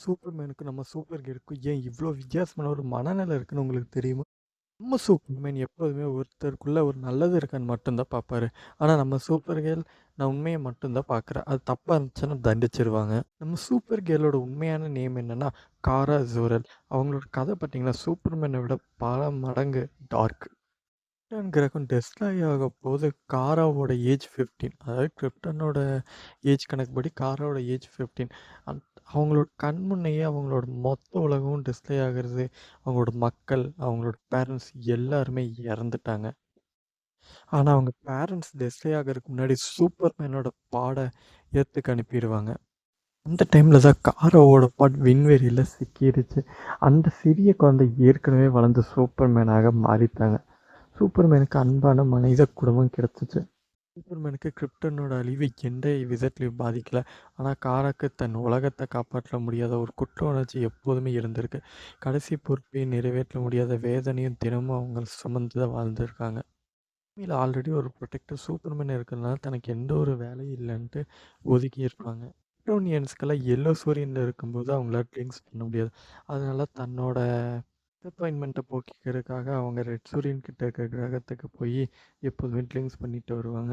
சூப்பர்மேனுக்கும் நம்ம சூப்பர் கேர்ளுக்கும் ஏன் இவ்வளோ வித்தியாசமான ஒரு மனநிலை இருக்குன்னு உங்களுக்கு தெரியுமா? நம்ம சூப்பர்மேன் எப்போதுமே ஒருத்தருக்குள்ள ஒரு நல்லது இருக்கான்னு மட்டும் தான் பார்ப்பாரு. ஆனா நம்ம சூப்பர் கேர்ள் நான் உண்மைய மட்டும் தான் பார்க்குறேன். அது தப்பா இருந்துச்சுன்னா தண்டிச்சுருவாங்க. நம்ம சூப்பர் கேர்ளோட உண்மையான நேம் என்னன்னா, காரா ஜோரல். அவங்களோட கதை பார்த்தீங்கன்னா, சூப்பர்மேன விட பல மடங்கு டார்க். கிரிப்டான் கிரகம் டெஸ்ட்ராய் ஆகப்போது காராவோட ஏஜ் 15. அதாவது கிரிப்டானோட ஏஜ் கணக்குப்படி காராவோட ஏஜ் 15. அவங்களோட கண் முன்னையே அவங்களோட மொத்த உலகமும் டெஸ்ட்ராய் ஆகுறது. அவங்களோட மக்கள், அவங்களோட பேரண்ட்ஸ் எல்லாருமே இறந்துட்டாங்க. ஆனா அவங்க பேரண்ட்ஸ் டெஸ்ட்ராய் ஆகறதுக்கு முன்னாடி சூப்பர்மேனோட பாட எர்த்துக்கு அனுப்பிருவாங்க. அந்த டைம்ல தான் காராவோட பாட் விண்வெளியில சிக்கிருச்சு. அந்த சிறிய குழந்தை ஏற்கனவே வளர்ந்து சூப்பர்மேனாக மாறிட்டாங்க. சூப்பர்மேனுக்கு அன்பான மனித குடும்பம் கிடைச்சுச்சு. சூப்பர்மேனுக்கு கிரிப்டனோட அழிவு எந்த விதத்துலையும் பாதிக்கல. ஆனால் காராக்கு தன் உலகத்தை காப்பாற்ற முடியாத ஒரு குற்ற உணர்ச்சி எப்போதுமே இருந்திருக்கு. கடைசி பொறுப்பையும் நிறைவேற்ற முடியாத வேதனையும் தினமும் அவங்க சுமந்து தான் வாழ்ந்துருக்காங்க. பூமியில் ஆல்ரெடி ஒரு ப்ரொடெக்டர் சூப்பர்மேன் இருக்கிறதுனால தனக்கு எந்த ஒரு வேலையும் இல்லைன்ட்டு ஒதுக்கி இருப்பாங்க. கிரிப்டோனியன்ஸ்க்கெல்லாம் எல்லோ சூரியனில் இருக்கும்போது அவங்களால ட்ரிங்க்ஸ் பண்ண முடியாது. அதனால தன்னோட டிசப்பாயின்மெண்ட்டை போக்கிக்கிறதுக்காக அவங்க ரெட் சூரியன் கிட்ட இருக்க கிரகத்துக்கு போய் எப்போதுமே ட்ரிங்க்ஸ் பண்ணிட்டு வருவாங்க.